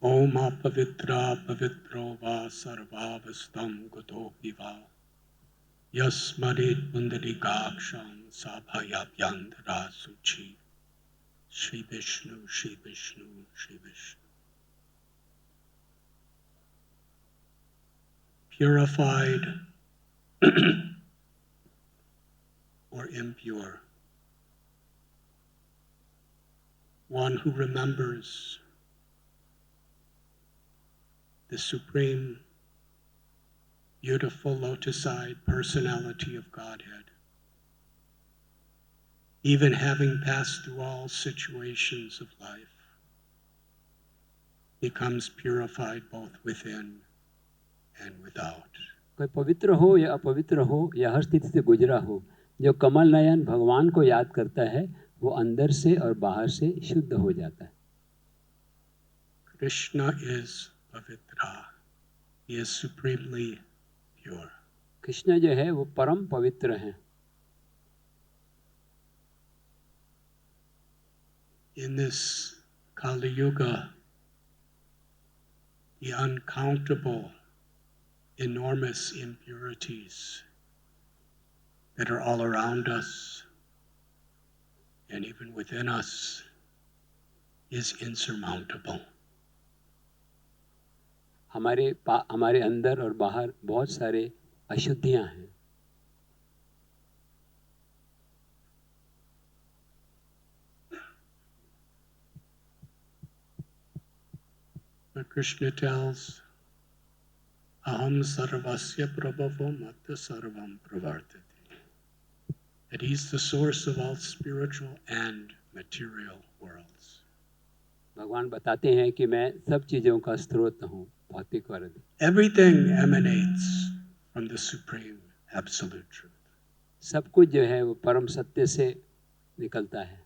Om apavitra pavitro va sarvavastam gato hiva yasmarit pundarikaksham sabhayabhyantara suchi. Shri Vishnu, Shri Vishnu, Shri Vishnu. Purified or impure. One who remembers the supreme, beautiful lotus-eyed personality of Godhead, even having passed through all situations of life, becomes purified both within and without. कोई पवित्र हो या अपवित्र हो या हर स्थिति से गुजरा हो, जो कमल नयन भगवान को याद करता है वो अंदर से और बाहर से शुद्ध हो जाता है। Krishna is pavitra. He is supremely pure. Krishna जो है वो परम पवित्र हैं। In this Kali Yuga, the uncountable, enormous impurities that are all around us and even within us is insurmountable. हमारे अंदर और बाहर बहुत सारे अशुद्धियां हैं। But Krishna tells, Aham sarvasya prabhavo matta sarvam pravartati. That he's the source of all spiritual and material worlds. भगवान बताते हैं कि मैं सब चीज़ों का स्रोत हूँ, भौतिक वर्ग। Everything emanates from the supreme absolute truth. सब कुछ जो है वो परम सत्य से निकलता है।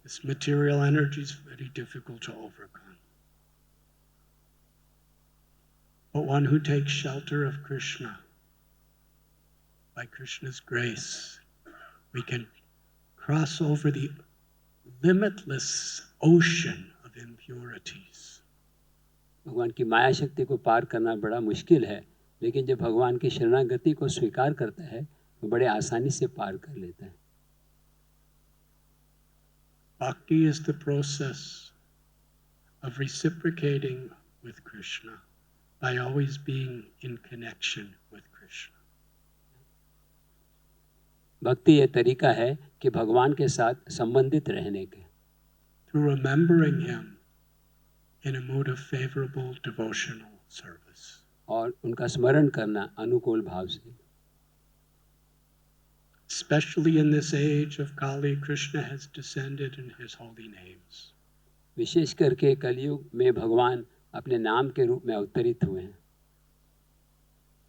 This material energy is very difficult to overcome. But one who takes shelter of Krishna, by Krishna's grace, we can cross over the limitless ocean of impurities. भगवान की माया शक्ति को पार करना बड़ा मुश्किल है, लेकिन जब भगवान की शरणागति को स्वीकार करता है वो बड़े आसानी से पार कर लेता है। Bhakti is the process of reciprocating with Krishna by always being in connection with Krishna. भक्ति ये तरीका है कि भगवान के साथ संबंधित रहने के। Through remembering him in a mood of favorable devotional service. और उनका स्मरण करना अनुकूल भाव से। Especially in this age of Kali, Krishna has descended in his holy names. विशेष करके कलयुग में भगवान अपने नाम के रूप में अवतरित हुए हैं।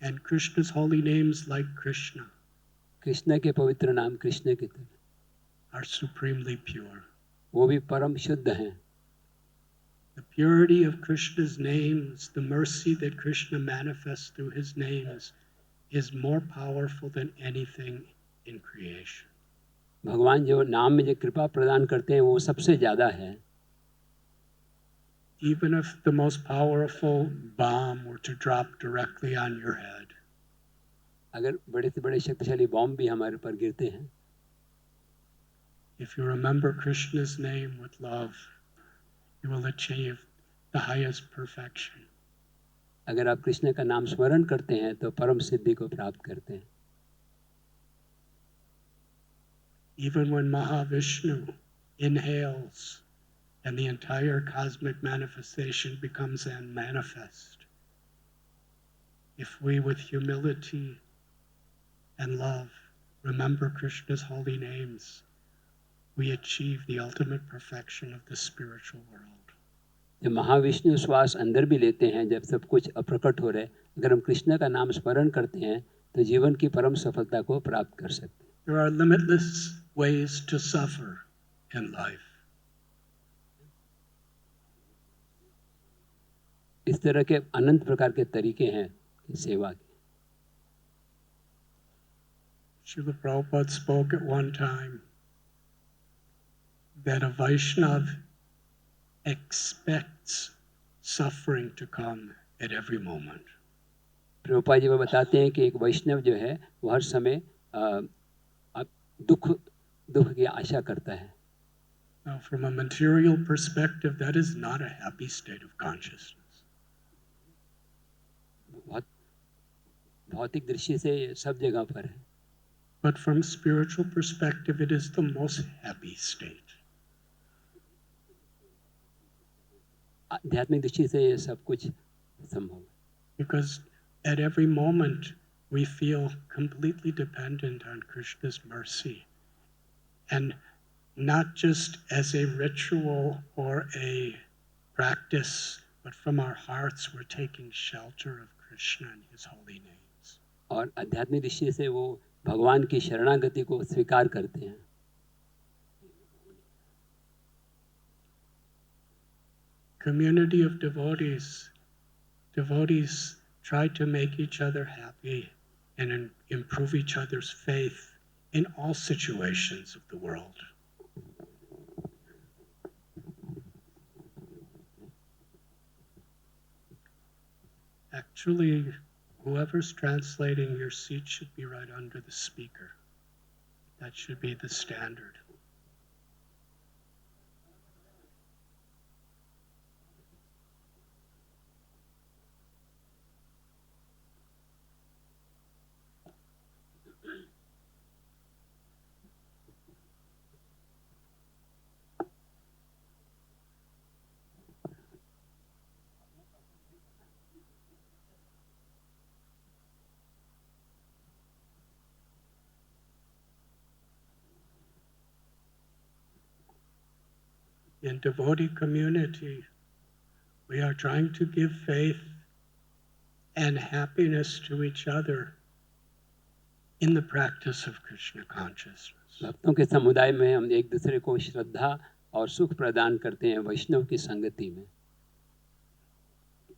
And Krishna's holy names, like Krishna, Krishna के पवित्र नाम कृष्ण की तरह are supremely pure. वो भी परम शुद्ध हैं। The purity of Krishna's names, the mercy that Krishna manifests through his names, is more powerful than anything in creation. भगवान जो नाम में जो कृपा प्रदान करते हैं वो सबसे ज़्यादा है। Even if the most powerful bomb were to drop directly on your head, अगर बड़े से बड़े शक्तिशाली बॉम्ब भी हमारे ऊपर गिरते हैं, if you remember Krishna's name with love, you will achieve the highest perfection. अगर आप कृष्ण का नाम स्मरण करते हैं तो परम सिद्धि को प्राप्त करते हैं। Even when Mahavishnu inhales and the entire cosmic manifestation becomes manifest, if we with humility and love remember Krishna's holy names, we achieve the ultimate perfection of the spiritual world. जब महाविष्णु श्वास अंदर भी लेते हैं, जब सब कुछ अप्रकट हो रहे, अगर हम कृष्ण का नाम स्मरण करते हैं तो जीवन की परम सफलता को प्राप्त कर सकते हैं। There are limitless ways to suffer in life. इस तरह के अनंत प्रकार के तरीके हैं सेवा के। Srila Prabhupada spoke at one time that a Vaishnav expects suffering to come at every moment. Prabhupada ji वो बताते हैं कि एक वैष्णव जो है वो हर समय दुख की आशा करता है। Now, from a material perspective, that is not a happy state of consciousness. बहुत भौतिक दृष्टि से ये सब जगह पर है, But from spiritual perspective, it is the most happy state. आध्यात्मिक दृष्टि से ये सब कुछ संभव है, Because at every moment we feel completely dependent on Krishna's mercy. And not just as a ritual or a practice, but from our hearts we're taking shelter of Krishna and his holy names. और आध्यात्मिक दृष्टि से वो भगवान की शरणागति को स्वीकार करते हैं। Community of devotees try to make each other happy and improve each other's faith in all situations of the world. Actually, whoever's translating, your seat should be right under the speaker. That should be the standard. In devotee community, we are trying to give faith and happiness to each other in the practice of Krishna consciousness. भक्तों के समुदाय में हम एक दूसरे को श्रद्धा और सुख प्रदान करते हैं वैष्णव की संगति में।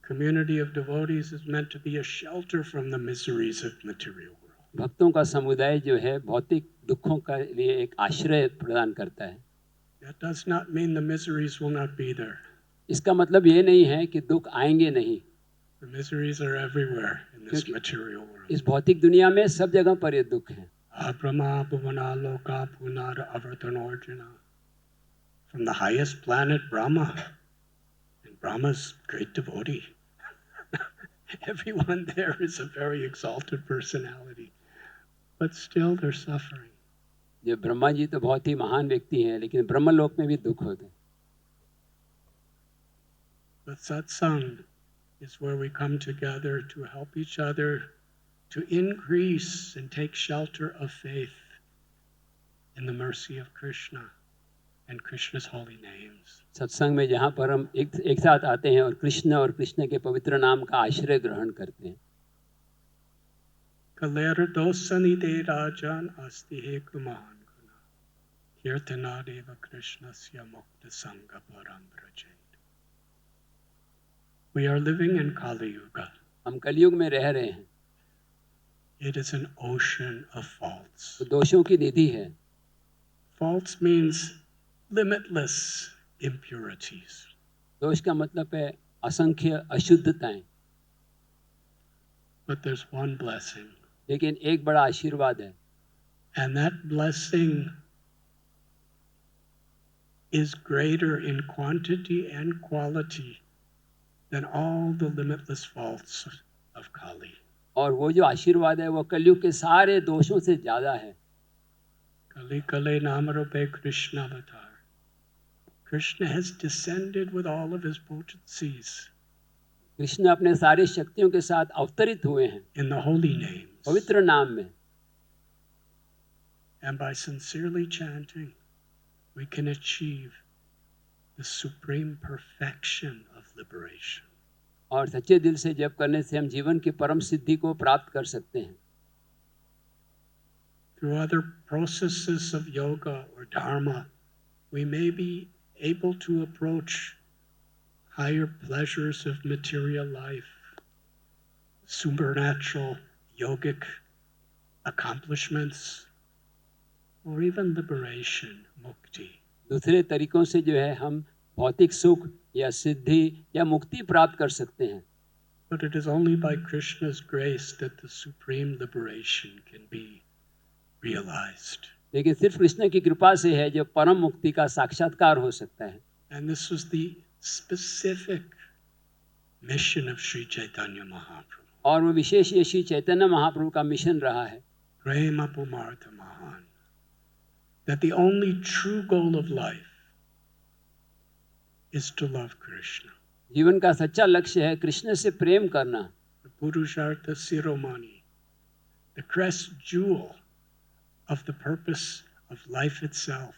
Community of devotees is meant to be a shelter from the miseries of material world. भक्तों का समुदाय जो है भौतिक दुखों का लिए एक आश्रय प्रदान करता है। That does not mean the miseries will not be there. इसका मतलब ये नहीं है कि दुख आएंगे नहीं। The miseries are everywhere in this material world. इस भौतिक दुनिया में सब जगह पर ये दुख है। Abrahma bhuvana loka punara avartanorjuna. From the highest planet Brahma, and Brahma's great devotee. Everyone there is a very exalted personality, but still they're suffering. ये ब्रह्मा जी तो बहुत ही महान व्यक्ति हैं, लेकिन ब्रह्मलोक में भी दुख होते हैं। But satsang is where we come together to help each other to increase and take shelter of faith in the mercy of Krishna and Krishna's holy names. सत्संग में जहाँ पर हम एक साथ आते हैं और कृष्ण के पवित्र नाम का आश्रय ग्रहण करते हैं। Kalera dosani de rajan asti hekuman guna. Kirtana deva Krishnasya mukta sangha param brajet. We are living in Kali Yuga. हम कलयुग में रह रहे हैं। It is an ocean of faults. तो दोषों की निधि है। Faults means limitless impurities. दोष का मतलब है असंख्य अशुद्धताएं। But there's one blessing. लेकिन एक बड़ा आशीर्वाद है। And that blessing is greater in quantity and quality than all the limitless faults of Kali. और वो जो आशीर्वाद है वो कलयुग के सारे दोषों से ज्यादा है। Kali Kale Namarupe Krishna avatar. Krishna has descended with all of his potencies Krishna अपने सारी शक्तियों के साथ अवतरित हुए हैं in the holy names. पवित्र नाम में। And by sincerely chanting, we can achieve the supreme perfection of liberation. और सच्चे दिल से जप करने से हम जीवन की परम सिद्धि को प्राप्त कर सकते हैं। Through other processes of yoga or dharma, we may be able to approach higher pleasures of material life, supernatural yogic accomplishments, or even liberation, mukti. दूसरे तरीकों से जो है हम भौतिक सुख या सिद्धि या मुक्ति प्राप्त कर सकते हैं, But it is only by Krishna's grace that the supreme liberation can be realized. लेकिन सिर्फ कृष्ण की कृपा से है जो परम मुक्ति का साक्षात्कार हो सकता है। And this was the specific mission of Sri Chaitanya Mahaprabhu. और वो विशेष ये श्री चैतन्य महाप्रभु का मिशन रहा है Prema Pumartha Mahan. That the only true goal of life is to love Krishna. जीवन का सच्चा लक्ष्य है कृष्ण से प्रेम करना। The Purushartha Siromani, the crest jewel of the purpose of life itself,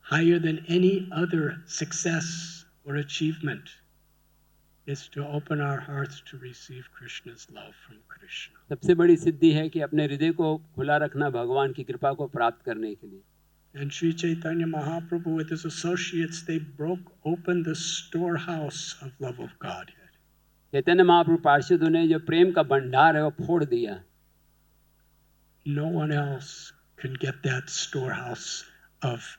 higher than any other success or achievement, is to open our hearts to receive Krishna's love from Krishna. सबसे बड़ी सिद्धि है कि अपने हृदय को खुला रखना भगवान की कृपा को प्राप्त करने के लिए। And Sri Chaitanya Mahaprabhu with his associates, they broke open the storehouse of love of Godhead. Chaitanya Mahaprabhu पार्षदों ने जो प्रेम का भंडार है वो फोड़ दिया। No one else can get that storehouse of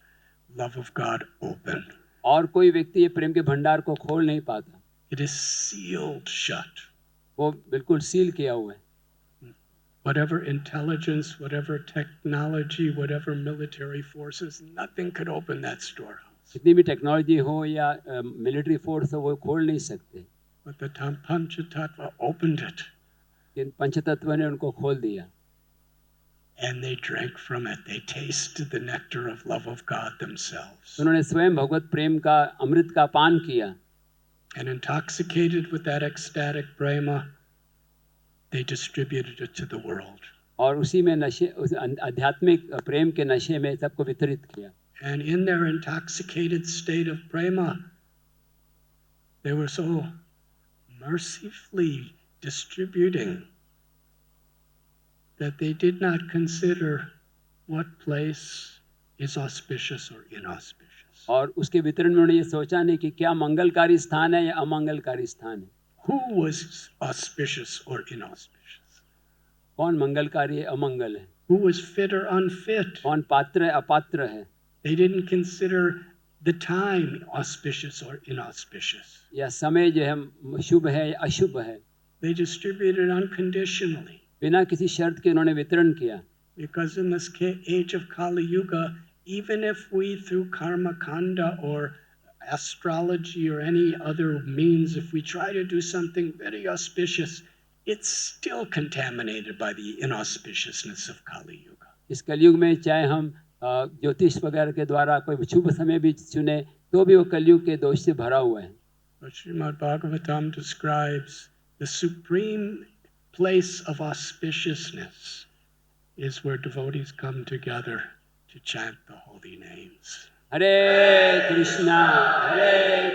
love of God open. और कोई व्यक्ति ये प्रेम के भंडार को खोल नहीं पाता, It is sealed shut. वो बिल्कुल सील किया हुआ है। Whatever intelligence, whatever technology, whatever military forces, nothing could open that storehouse. कितनी भी टेक्नोलॉजी हो या मिलिट्री फोर्स हो वो खोल नहीं सकते, But the Panchatattva opened it लेकिन पंचतत्व ने उनको खोल दिया and they drank from it. They tasted the nectar of love of God themselves. उन्होंने स्वयं भगवत प्रेम का अमृत का पान किया And intoxicated with that ecstatic prema, they distributed it to the world. और उसी में नशे उस आध्यात्मिक प्रेम के नशे में सबको वितरित किया। And in their intoxicated state of prema, they were so mercifully distributing that they did not consider what place is auspicious or inauspicious. और उसके वितरण में उन्होंने ये सोचा नहीं कि क्या मंगलकारी स्थान है या अमंगलकारी स्थान है, Who was auspicious or inauspicious? कौन मंगलकारी है अमंगल है, Who was fit or unfit? कौन पात्र है अपात्र है, They didn't consider the time auspicious or inauspicious. या समय जो है शुभ है या अशुभ है। They distributed unconditionally. बिना किसी शर्त के उन्होंने वितरण किया, Because in this age of Kali Yuga, even if we through karma kanda or astrology or any other means, if we try to do something very auspicious, it's still contaminated by the inauspiciousness of Kali Yuga. इस कलयुग में चाहे हम ज्योतिष वगैरह के द्वारा कोई शुभ समय भी चुने तो भी वो कलयुग के दोष से भरा हुआ है। But Srimad Bhagavatam describes the supreme place of auspiciousness is where devotees come together to chant the holy names. Hare Krishna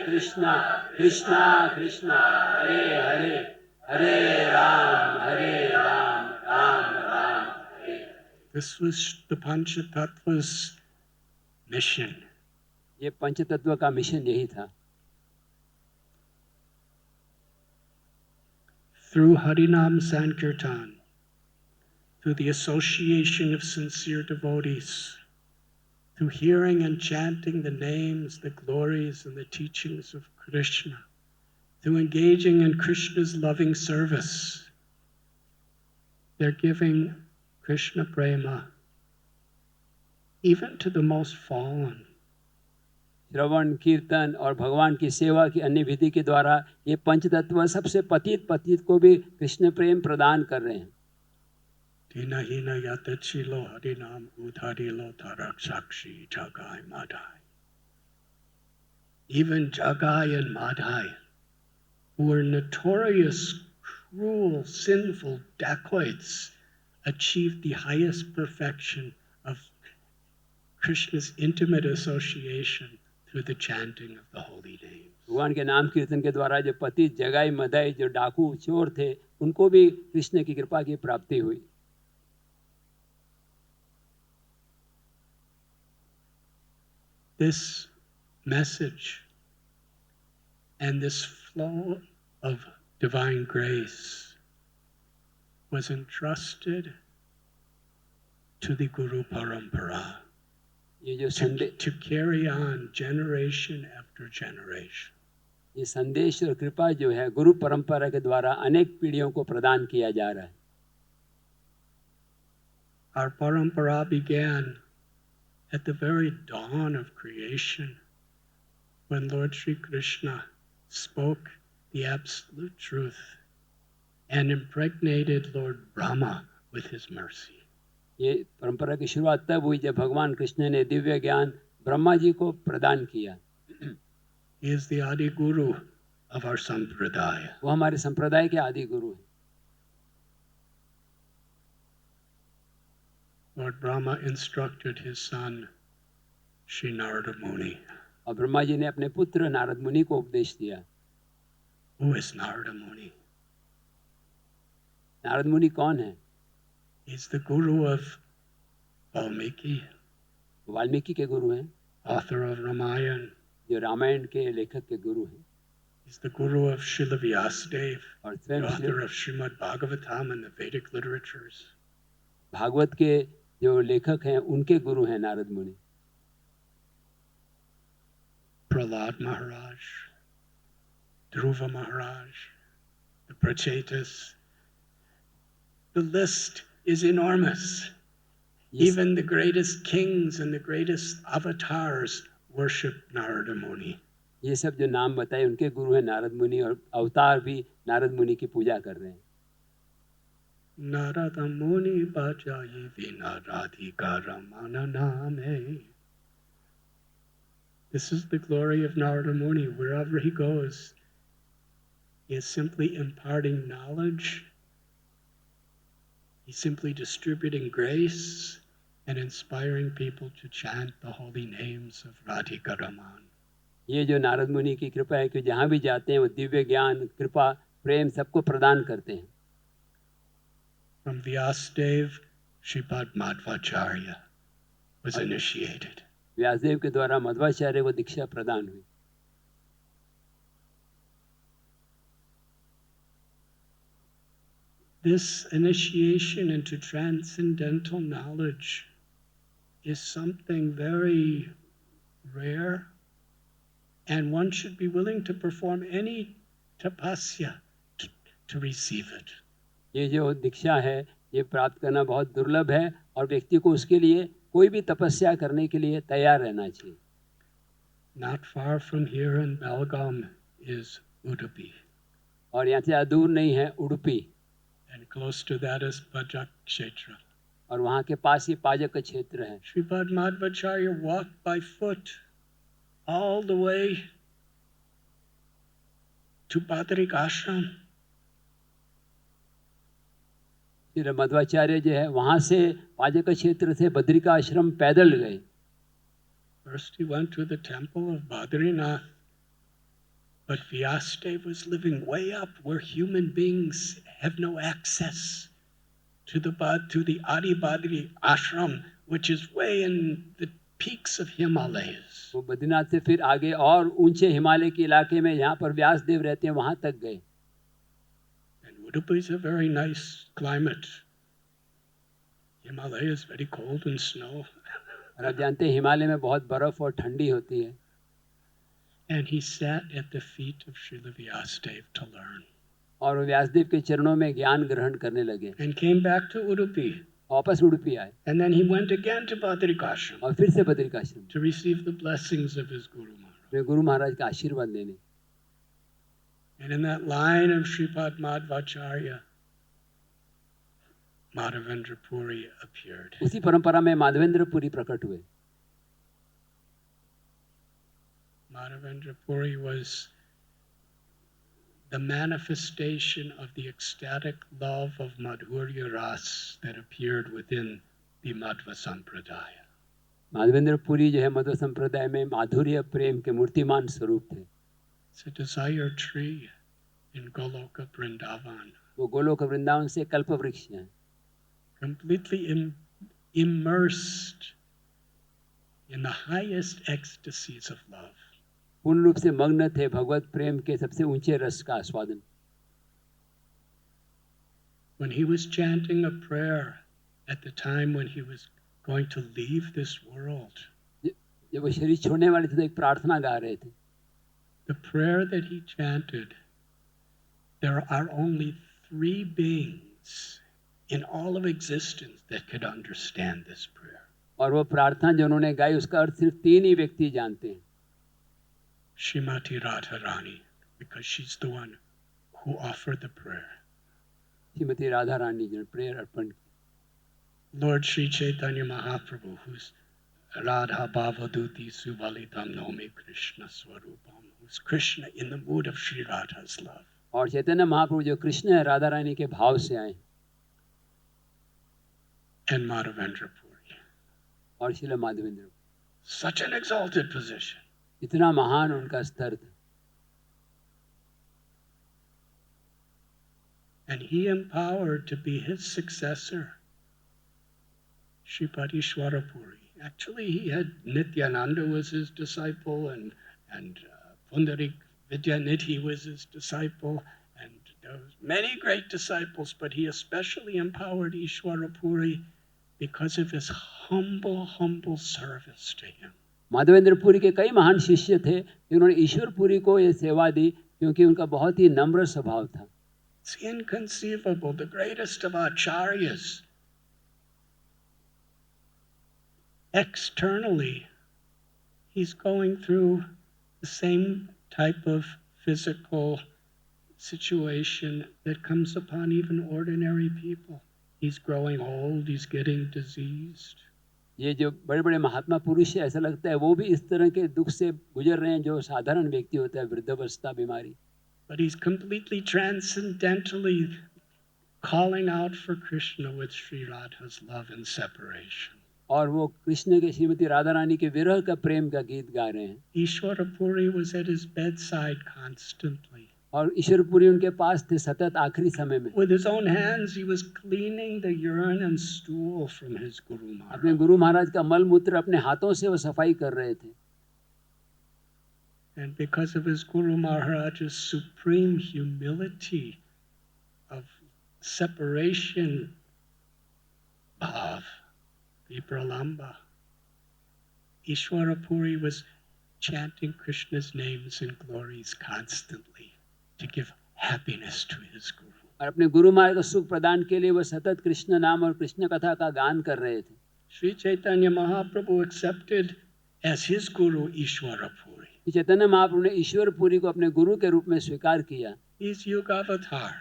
Krishna Krishna Hare Hare Hare Ram Ram Ram Hare. This was the Panchatattva's mission. ये पंचतत्व का मिशन यही था। Through Harinam Sankirtan, through the association of sincere devotees, through hearing and chanting the names, the glories, and the teachings of Krishna, through engaging in Krishna's loving service, they're giving Krishna prema even to the most fallen. श्रवण कीर्तन और भगवान की सेवा की अन्य विधि के द्वारा ये पंचतत्व सबसे पतित को भी कृष्ण प्रेम प्रदान कर रहे हैं। Dina hina yatachilo harinam udharilo tarakshakshi Jagai Madhai. Even Jagai and Madhai, who were notorious, cruel, sinful dacoits, achieved the highest perfection of Krishna's intimate association through the chanting of the holy names. भगवान के नाम कीर्तन के द्वारा जो पतित जगाई मदाई जो डाकू चोर थे उनको भी कृष्ण की कृपा की प्राप्ति हुई। This message and this flow of divine grace was entrusted to the Guru Parampara. ये ये जो to carry on generation after generation. ये संदेश और कृपा जो है गुरु परंपरा के द्वारा अनेक पीढ़ियों को प्रदान किया जा रहा है. Our parampara began at the very dawn of creation, when Lord Sri Krishna spoke the absolute truth and impregnated Lord Brahma with his mercy. ये परंपरा की शुरुआत तब हुई जब भगवान कृष्ण ने दिव्य ज्ञान ब्रह्मा जी को प्रदान किया. He is the Adi Guru of our Sampradaya. वो हमारे संप्रदाय के आदि गुरु हैं. Lord Brahma instructed his son, Sri Narada Muni. और ब्रह्मा जी ने अपने पुत्र नारद मुनि को उपदेश दिया. Who is Narada Muni? Narad मुनि कौन है? He's the guru of Valmiki, Valmiki के गुरु हैं, author of Ramayana. जो रामायण के लेखक के गुरु हैं. He's the guru of Srila Vyasadeva, और the स्वयं author of Srimad Bhagavatam and the Vedic literatures. Bhagavat के जो लेखक हैं उनके गुरु हैं नारद मुनि. Prahlad Maharaj, Dhruva Maharaj, the Prachetas. The list is enormous. Yes. Even the greatest kings and the greatest avatars worship Narada Muni. ये सब जो नाम बताए उनके गुरु हैं नारद मुनि और अवतार भी नारद मुनि की पूजा कर रहे हैं. Narada Muni Bhajaye Vina Radhika Ramana Name. This is the glory of Narada Muni. Wherever he goes, he is simply imparting knowledge. He's simply distributing grace and inspiring people to chant the holy names of Radhika Raman. ये जो नारद मुनि की कृपा है कि जहाँ भी जाते हैं वो दिव्य ज्ञान कृपा प्रेम सबको प्रदान करते हैं. From Vyasadeva, Shripad Madhvacharya was initiated. Vyasdev के द्वारा मध्वाचार्य को दीक्षा प्रदान हुई. This initiation into transcendental knowledge is something very rare, and one should be willing to perform any tapasya to receive it. ये जो दीक्षा है ये प्राप्त करना बहुत दुर्लभ है और व्यक्ति को उसके लिए कोई भी तपस्या करने के लिए तैयार रहना चाहिए. Not far from here in Belgaum is Udupi, और यहाँ से दूर नहीं है Udupi and close to that is Pajak Kshetra. और वहाँ के पास ही पाजक का क्षेत्र है. Shripad Madhvacharya walked by foot all the way to Badarik Ashram. फिर मध्वाचार्य जो है वहाँ से पाजक क्षेत्र से बद्रिका आश्रम पैदल गए. First he went to the temple of Badrinath, but Vyasadeva was living way up where human beings have no access to the Adi Badri ashram, which is way in the peaks of Himalayas. वो बद्रीनाथ से फिर आगे और ऊंचे हिमालय के इलाके में जहाँ पर व्यासदेव रहते हैं वहाँ तक गए. And Udupi is a very nice climate. Himalaya is very cold and snow. और आप जानते हैं हिमालय में बहुत बर्फ और ठंडी होती है. And he sat at the feet of Srila Vyasadeva to learn. और वो व्यासदेव के चरणों में ज्ञान ग्रहण करने लगे. And came back to Udupi. वापस उडुपी आए And then he went again to Badrikashram और फिर से बद्रिका आश्रम to receive the blessings of his Guru Maharaj. में गुरु महाराज का आशीर्वाद लेने. And in that line of Shripad Madhvacharya, Madhavendra Puri appeared. उसी परंपरा में माधवेंद्र पुरी प्रकट हुए. Madhavendra Puri was the manifestation of the ecstatic love of Madhurya Ras that appeared within the Madhva Sampradaya. Madhavendra Puri जो है मध्व संप्रदाय में माधुर्य प्रेम के मूर्तिमान स्वरूप थे. It's a desire tree in Goloka Vrindavan, वो गोलोक वृंदावन से कल्प वृक्ष हैं. completely immersed in the highest ecstasies of love. पूर्ण रूप से मग्न थे भगवत प्रेम के सबसे ऊंचे रस का आस्वादन. When he was chanting a prayer at the time when he was going to leave this world, जब वो शरीर छोड़ने वाले थे तो एक प्रार्थना गा रहे थे. The prayer that he chanted, there are only 3 beings in all of existence that could understand this prayer. और वो प्रार्थना जो उन्होंने गाई उसका अर्थ सिर्फ 3 ही व्यक्ति जानते हैं. Shrimati Radharani, because she's the one who offered the prayer. Shrimati Radha Rani जी ने प्रेयर अर्पण की. Lord Sri Chaitanya Mahaprabhu, who's Radha Bhavaduti Subalitam Nomi Krishna Swarupam, who's Krishna in the mood of Sri Radha's love. और चैतन्य महाप्रभु जो कृष्ण है राधा रानी के भाव से आए. And Madhavendra Puri. और Srila Madhavendra. Such an exalted position. इतना महान उनका स्तर था. And he empowered to be his successor, Shripati Shwarapuri. Actually, he had Nityananda was his disciple, and Pundarik Vidyanidhi was his disciple, and there was many great disciples, but he especially empowered Ishwarapuri because of his humble service to him. Madhavendra Puri के कई महान शिष्य थे जिन्होंने ईश्वर पुरी को ये सेवा दी क्योंकि उनका बहुत ही नम्र स्वभाव था. It's inconceivable, the greatest of acharyas. Externally, he's going through the same type of physical situation that comes upon even ordinary people. He's growing old, he's getting diseased. ये जो बड़े बड़े महात्मा पुरुष है ऐसा लगता है वो भी इस तरह के दुख से गुजर रहे हैं जो साधारण व्यक्ति होता है, वृद्धावस्था बीमारी. But he's completely transcendentally calling out for Krishna with Sri Radha's love and separation. और वो कृष्ण के श्रीमती राधा रानी के विरह का प्रेम का गीत गा रहे हैं. Ishwarapuri was at his bedside constantly. और ईश्वरपुरी उनके पास थे सतत आखिरी समय में. With his own hands, he was cleaning the urine and stool from his Guru Maharaj. अपने गुरु महाराज का मल मूत्र अपने हाथों से वो सफाई कर रहे थे. And because of his Guru Maharaj's supreme humility of separation bhav, Vipralamba, Ishwarapuri was chanting Krishna's names and glories constantly to give happiness to his Guru. और अपने गुरु महाराज को सुख प्रदान के लिए वो सतत कृष्ण नाम और कृष्ण कथा का गान कर रहे थे. Sri Chaitanya Mahaprabhu accepted as his Guru Ishwarapuri. Chaitanya Mahaprabhu ने ईश्वरपुरी को अपने गुरु के रूप में स्वीकार किया. He's Yuga Avatar.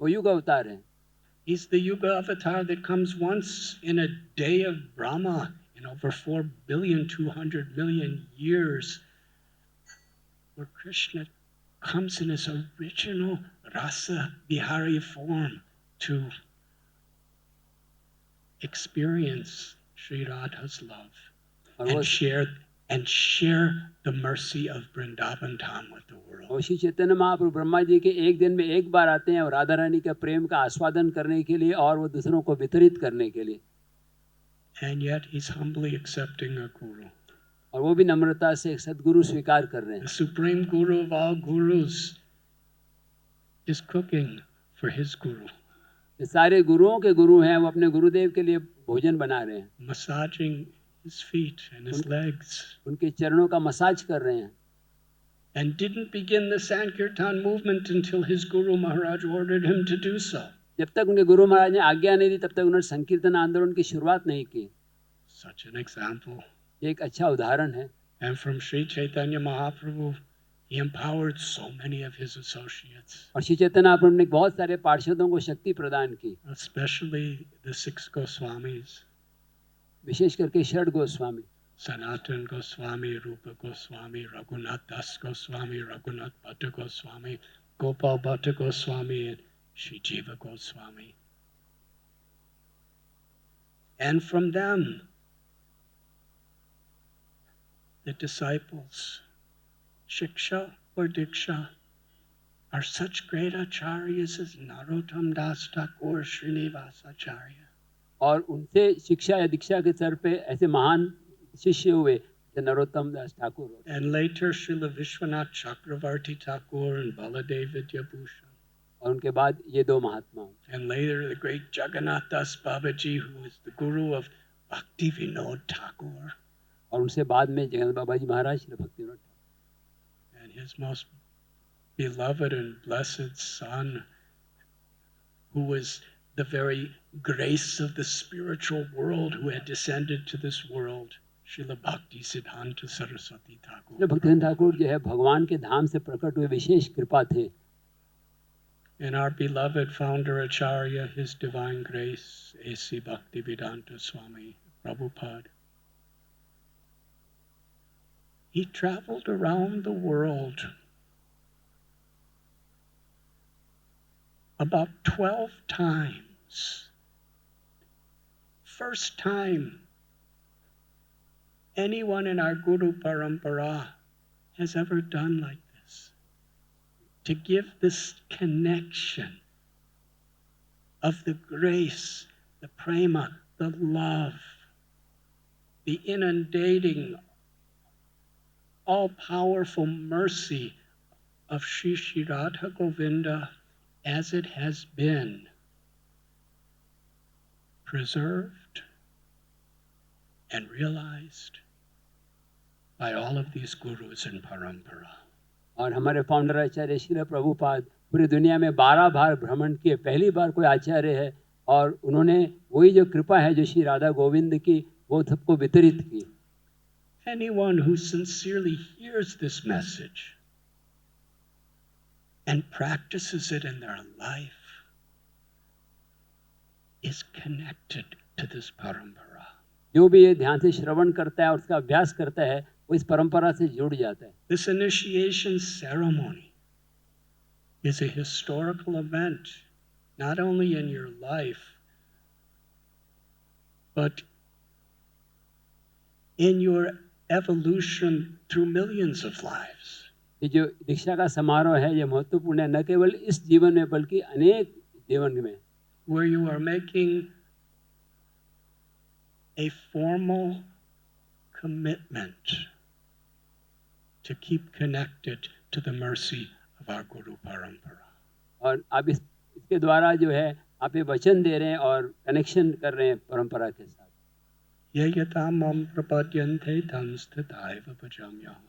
वो युग अवतार है. He's the Yuga Avatar that comes once in a day of Brahma in over 4,200,000,000 years, where Krishna comes in his original Rasa Vihari form to experience Sri Radha's love और वो and share the mercy of Vrindavan Dham with the world. Shri Chaitanya Mahaprabhu Brahma ji के एक दिन में एक बार आते हैं और राधा रानी का प्रेम का आस्वादन करने के लिए और वो दूसरों को वितरित करने के लिए. And yet he's humbly accepting a guru. और वो भी नम्रता से एक सद्गुरु स्वीकार कर रहे हैं. The supreme guru of all gurus is cooking for his guru. ये सारे गुरुओं के गुरु हैं, वो अपने गुरुदेव के लिए भोजन बना रहे हैं. Massaging his feet and his legs. उनके चरणों का मसाज कर रहे हैं. And didn't begin the Sankirtan movement until his Guru Maharaj ordered him to do so. जब तक उनके गुरु महाराज ने आज्ञा नहीं दी तब तक उन्होंने संकीर्तन आंदोलन की शुरुआत नहीं की. Such an example. ये एक अच्छा उदाहरण है. And from Sri Chaitanya Mahaprabhu, he empowered so many of his associates. और श्री चैतन्य महाप्रभु ने बहुत सारे पार्षदों को शक्ति प्रदान की. Especially the 6 Goswamis. विशेष करके षड Goswami. Sanatan Goswami, Rupa Goswami, Raghunath Das Goswami, Raghunath Bhatta Goswami, Gopal Bhatta Goswami, and Shri Jiva Goswami. And from them, the disciples, Shiksha or Diksha, are such great acharyas as Narottam Das Thakur, Srinivas Acharya. और उनसे शिक्षा या दीक्षा के स्तर पे ऐसे महान शिष्य हुए जैसे नरोत्तम दास Thakur. And later Srila Vishwanath Chakravarti Thakur and Baladev Vidyabhushan. और उनके बाद ये दो महात्मा. And later the great Jagannath Das Babaji, who is the guru of Bhakti Vinod Thakur, और उनसे बाद में जगन्नाथ बाबा जी महाराज Shri Bhaktivinod Thakur. and his most beloved and blessed son, who was the very grace of the spiritual world, who had descended to this world, Srila Bhakti Siddhanta Saraswati Shri Thakur. Bhaktivinod Thakur जो है भगवान के धाम से प्रकट हुए विशेष कृपा थे। And our beloved founder Acharya, His Divine Grace, A.C. Bhaktivedanta Swami Prabhupada. He traveled around the world about 12 times. First time anyone in our Guru Parampara has ever done like this. To give this connection of the grace, the prema, the love, the inundating, all-powerful mercy of Sri Sri Radha Govinda as it has been preserved and realized by all of these gurus in Parampara. और हमारे founder आचार्य श्रील प्रभुपाद पूरी दुनिया में 12 बार भ्रमण किए, पहली बार कोई आचार्य है और उन्होंने वही जो कृपा है जो श्री राधा गोविंद की वो सबको वितरित की। Anyone who sincerely hears this message and practices it in their life is connected to this parampara. जो भी ये ध्यान से श्रवण करता है और उसका अभ्यास करता है वो इस परंपरा से जुड़ जाता है। This initiation ceremony is a historical event, not only in your life, but in your evolution through millions of lives. ये जो दीक्षा का समारोह है ये महत्वपूर्ण है न केवल इस जीवन में बल्कि अनेक जीवन में, where you are making a formal commitment to keep connected to the mercy of our Guru Parampara. और आप इसके द्वारा जो है आप ये वचन दे रहे हैं और कनेक्शन कर रहे हैं परंपरा के साथ। Yayatamam prapadyante tamsthataiva bhajamyaham.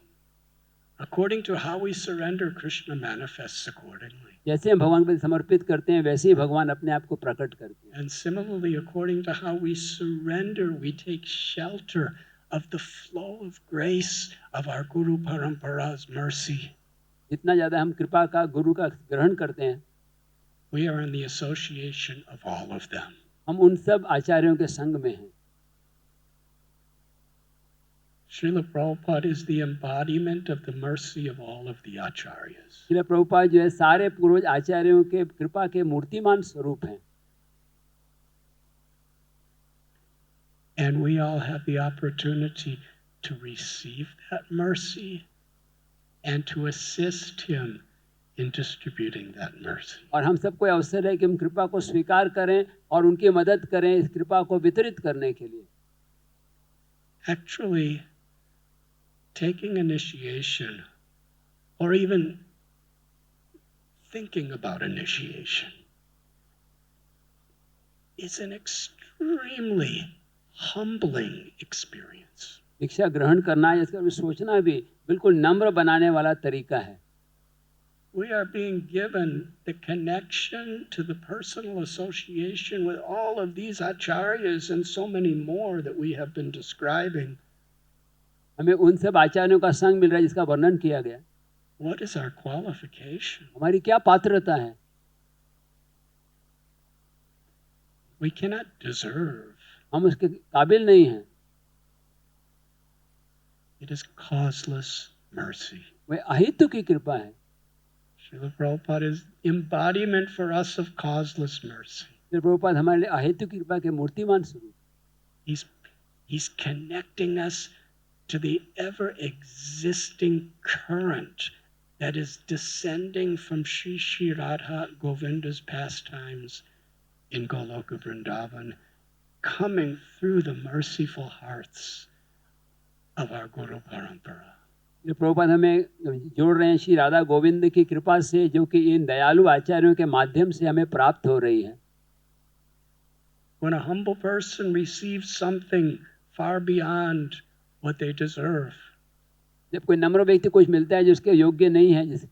According to how we surrender, Krishna manifests accordingly. जैसे हम भगवान को समर्पित करते हैं वैसे ही भगवान अपने आप को प्रकट करते हैं। And similarly, according to how we surrender, we take shelter of the flow of grace of our Guru Parampara's mercy. जितना ज़्यादा हम कृपा का गुरु का ग्रहण करते हैं We are in the association of all of them. हम उन सब आचार्यों के संग में हैं। Srila Prabhupada is the embodiment of the mercy of all of the acharyas. Srila Prabhupada जो है सारे पूर्वज आचार्यों के कृपा के मूर्तिमान स्वरूप हैं। And we all have the opportunity to receive that mercy and to assist him in distributing that mercy. और हम सबको अवसर है कि हम कृपा को स्वीकार करें और उनकी मदद करें इस कृपा को वितरित करने के लिए। Actually, taking initiation or even thinking about initiation is an extremely humbling experience. दीक्षा ग्रहण करना है इसका भी सोचना भी बिल्कुल नम्र बनाने वाला तरीका है। We are being given the connection to the personal association with all of these acharyas and so many more that we have been describing. हमें उन सब आचार्यों का संग मिल रहा है जिसका वर्णन किया गया। What is our qualification? हमारी क्या पात्रता है? We cannot deserve. हम उसके काबिल नहीं हैं। It is causeless mercy. वह अहेतु की कृपा है। Srila Prabhupada is embodiment for us of causeless mercy. Srila Prabhupada हमारे लिए अहेतु की कृपा के मूर्तिमान स्वरूप। He's connecting us to the ever-existing current that is descending from Sri Sri Radha Govinda's pastimes in Goloka Vrindavan, coming through the merciful hearts of our Guru Parampara. ये प्रभुपाद हमें जोड़ रहे हैं श्री राधा गोविंद की कृपा से जो कि इन दयालु आचार्यों के माध्यम से हमें प्राप्त हो रही है। When a humble person receives something far beyond what they deserve, जब कोई नम्र व्यक्ति कुछ मिलता है जो उसके योग्य नहीं है, जिस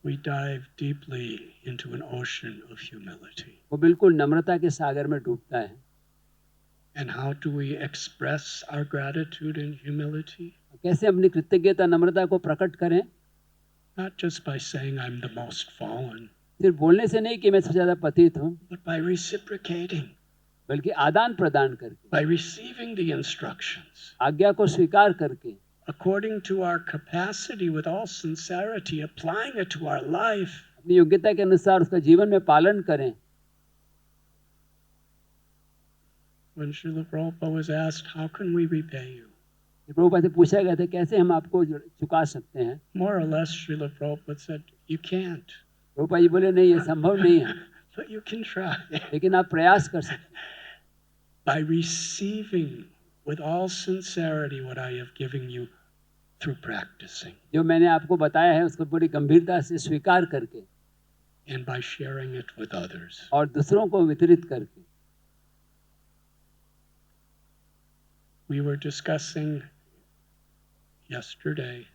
we dive deeply into an ocean of humility. वो बिल्कुल नम्रता के सागर में डूबता है। And how do we express our gratitude and humility? कैसे अपनी कृतज्ञता नम्रता को प्रकट करें? Not just by saying I'm the most fallen, सिर्फ बोलने से नहीं कि मैं सबसे ज़्यादा पतित हूँ, but by reciprocating, बल्कि आदान प्रदान करके, by receiving the instructions आज्ञा को स्वीकार करके, according to our capacity with all sincerity, applying it to our life. अपनी योग्यता के अनुसार उसका जीवन में पालन करें। When Srila Prabhupada was asked, how can we repay you? Prabhupada से पूछा गया था कैसे हम आपको चुका सकते हैं, More or less, Srila Prabhupada said, you can't, Prabhupada ji बोले नहीं, ये संभव नहीं है, but you can try. लेकिन आप प्रयास कर सकते हैं। By receiving with all sincerity what I have given you through practicing, जो मैंने आपको बताया है उसको पूरी गंभीरता से स्वीकार करके and by sharing it with others. और दूसरों को वितरित करके। We were discussing yesterday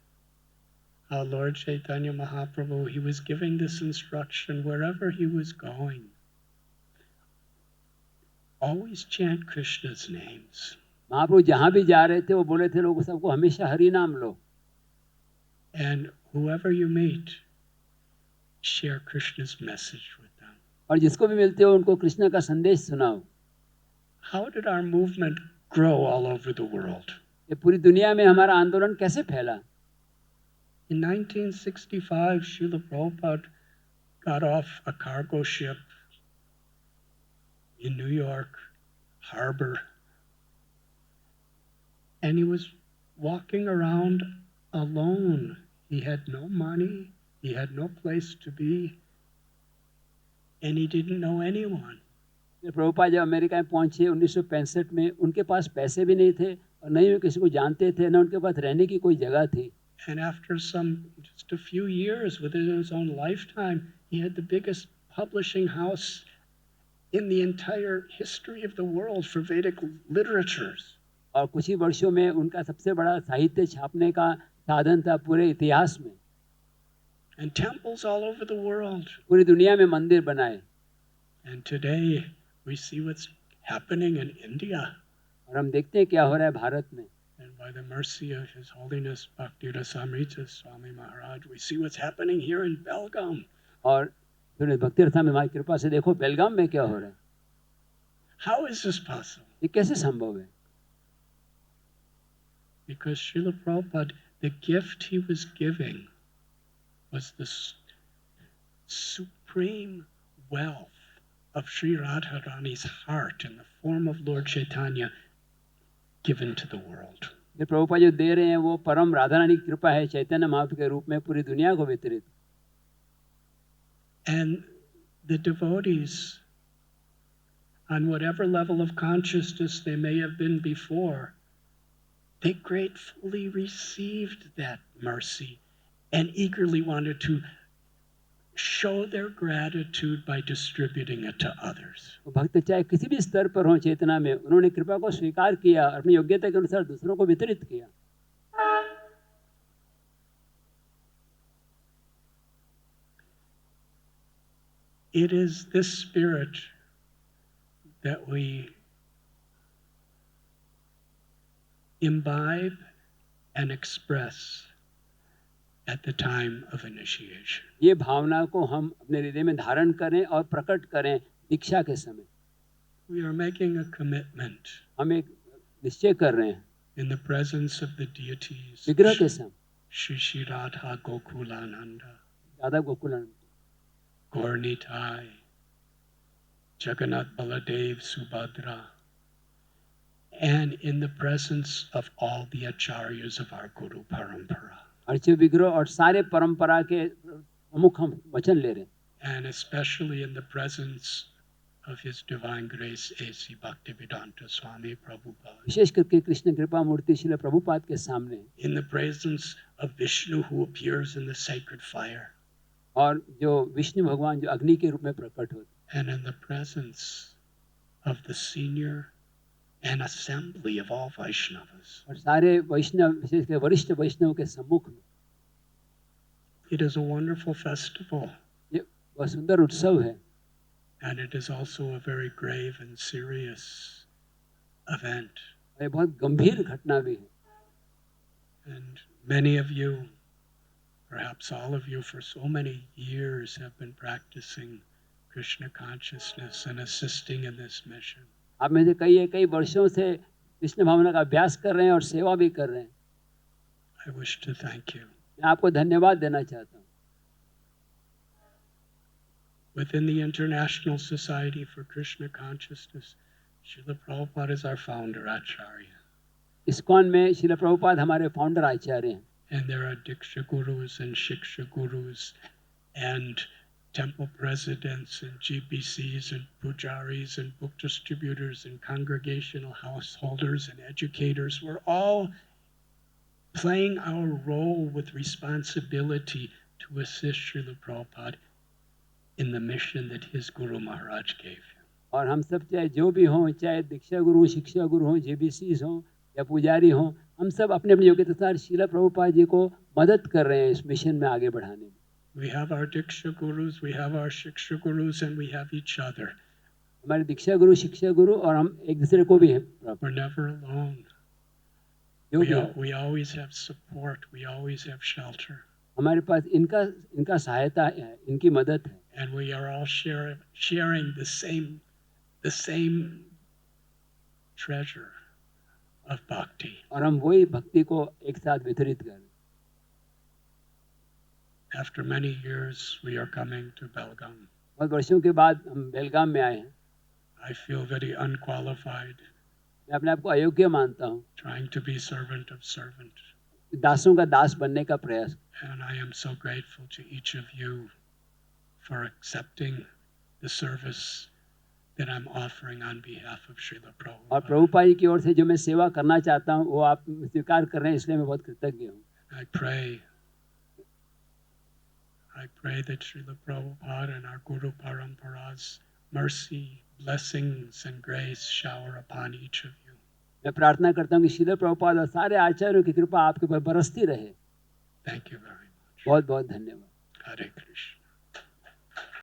how Lord Chaitanya Mahaprabhu, he was giving this instruction wherever he was going. Always chant Krishna's names. महाप्रभु जहाँ भी जा रहे थे वो बोले थे लोगों सबको हमेशा हरि नाम लो, And whoever you meet, share Krishna's message with them. और जिसको भी मिलते हो उनको कृष्ण का संदेश सुनाओ। How did our movement grow all over the world? ये पूरी दुनिया में हमारा आंदोलन कैसे फैला? In 1965, Srila Prabhupada got off a cargo ship in New York Harbor, and he was walking around alone. He had no money, he had no place to be, and he didn't know anyone. Prabhupada जब America में पहुंचे 1965 में, उनके पास पैसे भी नहीं थे और नहीं वो किसी को जानते थे, न उनके पास रहने की कोई जगह थी। And after just a few years within his own lifetime, he had the biggest publishing house in the entire history of the world for Vedic literatures. और कुछ ही वर्षों में उनका सबसे बड़ा साहित्य छापने का साधन था पूरे इतिहास में। And temples all over the world. पूरी दुनिया में मंदिर बनाए। And today we see what's happening in India. और हम देखते हैं क्या हो रहा है भारत में। And by the mercy of His Holiness Bhakti Rasamrita Swami Maharaj, we see what's happening here in Belgaum. और भक्ति रथा में हमारी कृपा से देखो बेलगाम में क्या हो रहा है। How is this possible? ये कैसे संभव है? Because Srila Prabhupada, the gift he was giving was the supreme wealth of Sri Radharani's heart in the form of Lord Chaitanya given to the world. ये प्रभुपाद जो दे रहे हैं वो परम राधा रानी की कृपा है चैतन्य महाप्रभु के रूप में पूरी दुनिया को वितरित। And the devotees, on whatever level of consciousness they may have been before, they gratefully received that mercy and eagerly wanted to show their gratitude by distributing it to others. भक्त चाहे किसी भी स्तर पर हो चेतना में, उन्होंने कृपा को स्वीकार किया और अपनी योग्यता के अनुसार दूसरों को वितरित किया। It is this spirit that we imbibe and express at the time of initiation. ये भावना को हम अपने हृदय में धारण करें और प्रकट करें दीक्षा के समय। We are making a commitment हम एक निश्चय कर रहे हैं in the presence of the deities, विग्रह के समय Shri Shri Radha Gokulananda, Radha Gokulanand, Gaurnitai, Jagannath Baladev Subhadra, and in the presence of all the acharyas of our Guru Parampara. अर्च्य विग्रह और सारे परंपरा के प्रमुख हम वचन ले रहे हैं। And especially in the presence of His Divine Grace A.C. Bhaktivedanta Swami Prabhupada. विशेष करके कृष्ण कृपा मूर्ति श्रील प्रभुपाद के सामने, In the presence of Vishnu who appears in the sacred fire. और जो विष्णु भगवान जो अग्नि के रूप में प्रकट होते, And in the presence of the senior an assembly of all Vaishnavas. और सारे वैष्णव विशेषकर वरिष्ठ वैष्णव के सम्मुख में It is a wonderful festival, ये बहुत सुंदर उत्सव है and it is also a very grave and serious event. और ये बहुत गंभीर घटना भी है And many of you, perhaps all of you, for so many years have been practicing Krishna consciousness and assisting in this mission. आप में से कई वर्षों से कृष्ण भावना का अभ्यास कर रहे हैं और सेवा भी कर रहे हैं I wish to thank you. मैं आपको धन्यवाद देना चाहता हूँ Within the International Society for Krishna Consciousness, Srila Prabhupada is our founder, Acharya. ISKCON में श्रील प्रभुपाद हमारे फाउंडर आचार्य हैं And there are Diksha Gurus and Shiksha Gurus and temple presidents and GPCs and pujaris and book distributors and congregational householders and educators. We're all playing our role with responsibility to assist Srila Prabhupada in the mission that his Guru Maharaj gave him. और हम सब चाहे जो भी हों चाहे दीक्षा गुरु शिक्षा गुरु हों जेबीसीज हों या पुजारी हों हम सब अपने अपने योग्यता अनुसार श्रील प्रभुपाद जी को मदद कर रहे हैं इस मिशन में आगे बढ़ाने में We have our Diksha Gurus, we have our Shiksha Gurus, and we have each other. हमारे दीक्षा गुरु शिक्षा गुरु और हम एक दूसरे को भी है We're never alone. जो भी है, We always have support, we always have shelter. हमारे पास इनका सहायता है इनकी मदद है And we are all sharing the same treasure of bhakti. और हम वही भक्ति को एक साथ वितरित कर रहे हैं After many years, we are coming to Belgaum. बहुत वर्षों के बाद हम बेलगाम में आए हैं I feel very unqualified, मैं अपने आप को अयोग्य मानता हूँ trying to be servant of servant. दासों का दास बनने का प्रयास And I am so grateful to each of you for accepting the service that I'm offering on behalf of Srila और Prabhupada. प्रभुपाद जी की ओर से जो मैं सेवा करना चाहता हूँ वो आप स्वीकार कर रहे हैं इसलिए मैं बहुत कृतज्ञ हूँ I pray that Srila Prabhupada and our Guru Parampara's mercy, blessings, and grace shower upon each of you. मैं प्रार्थना करता हूँ कि श्रील प्रभुपाद और सारे आचार्यों की कृपा आपके ऊपर बरसती रहे Thank you very much. बहुत बहुत धन्यवाद Hare Krishna.